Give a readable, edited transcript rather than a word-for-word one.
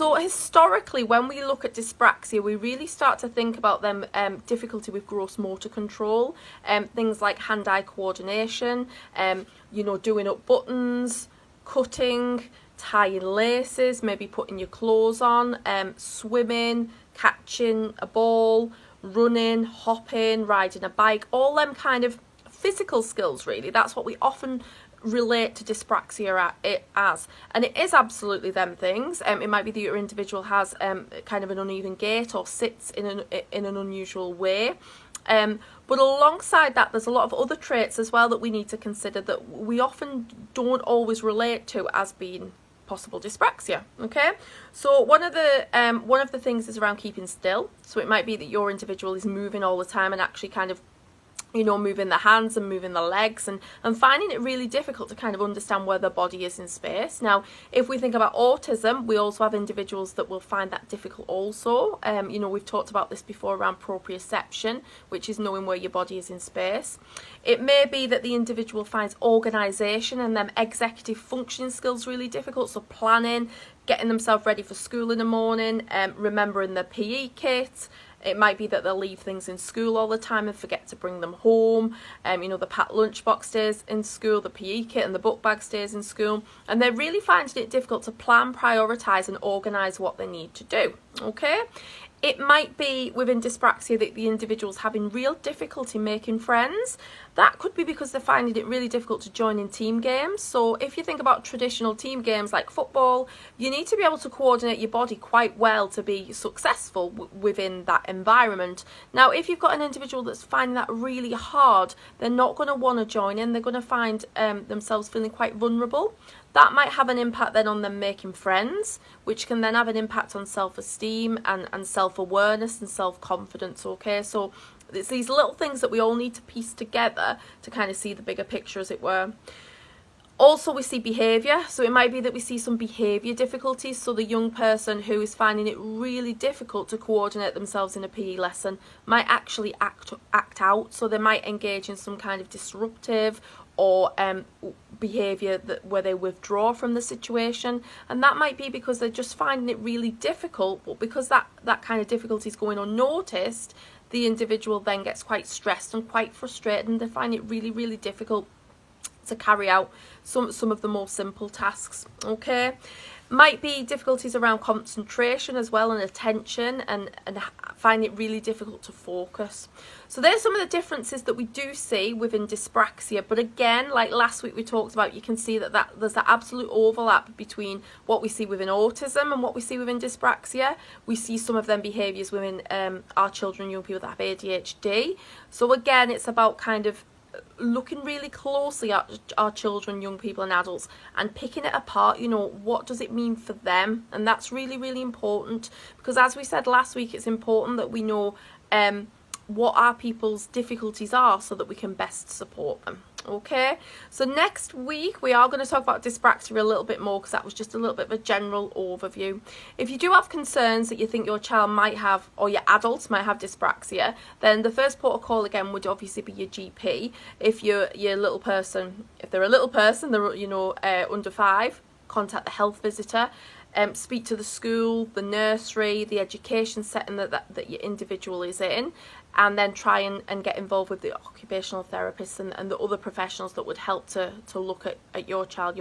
So historically, when we look at dyspraxia, we really start to think about them difficulty with gross motor control, things like hand-eye coordination, you know, doing up buttons, cutting, tying laces, maybe putting your clothes on, swimming, catching a ball, running, hopping, riding a bike, all them kind of physical skills really. That's what we often relate to dyspraxia as, and it is absolutely them things. It might be that your individual has kind of an uneven gait or sits in an unusual way, but alongside that there's a lot of other traits as well that we need to consider that we often don't always relate to as being possible dyspraxia. Okay, so one of the things is around keeping still. So it might be that your individual is moving all the time and actually kind of, you know, moving the hands and moving the legs and finding it really difficult to kind of understand where their body is in space. Now, if we think about autism, we also have individuals that will find that difficult also. You know, we've talked about this before around proprioception, which is knowing where your body is in space. It may be that the individual finds organisation and them executive functioning skills really difficult, so planning, getting themselves ready for school in the morning, remembering their PE kit. It might be that they'll leave things in school all the time and forget to bring them home. You know, the packed lunchbox stays in school, the PE kit and the book bag stays in school. And they're really finding it difficult to plan, prioritise and organise what they need to do. Okay? It might be within dyspraxia that the individual's having real difficulty making friends. That could be because they're finding it really difficult to join in team games. So if you think about traditional team games like football, you need to be able to coordinate your body quite well to be successful within that environment. Now, if you've got an individual that's finding that really hard, they're not going to want to join in. They're going to find themselves feeling quite vulnerable. That might have an impact then on them making friends, which can then have an impact on self-esteem and self-awareness and self-confidence, okay? So it's these little things that we all need to piece together to kind of see the bigger picture, as it were. Also, we see behaviour. So it might be that we see some behaviour difficulties. So the young person who is finding it really difficult to coordinate themselves in a PE lesson might actually act out. So they might engage in some kind of disruptive or behaviour where they withdraw from the situation, and that might be because they're just finding it really difficult, but because that kind of difficulty is going unnoticed, the individual then gets quite stressed and quite frustrated, and they find it really, really difficult to carry out some of the more simple tasks. Okay, might be difficulties around concentration as well and attention, and find it really difficult to focus. So there's some of the differences that we do see within dyspraxia, but again, like last week we talked about, you can see that there's that absolute overlap between what we see within autism and what we see within dyspraxia. We see some of them behaviours within our children and young people that have ADHD. So again, it's about kind of looking really closely at our children, young people and adults, and picking it apart. You know, what does it mean for them? And that's really, really important, because as we said last week, it's important that we know what our people's difficulties are so that we can best support them. Okay, so next week we are going to talk about dyspraxia a little bit more, because that was just a little bit of a general overview. If you do have concerns that you think your child might have, or your adults might have dyspraxia, then the first port of call again would obviously be your GP. If you're little person, if they're a little person, they're, you know, under 5, contact the health visitor. Speak to the school, the nursery, the education setting that your individual is in, and then try and get involved with the occupational therapists and the other professionals that would help to look at your child.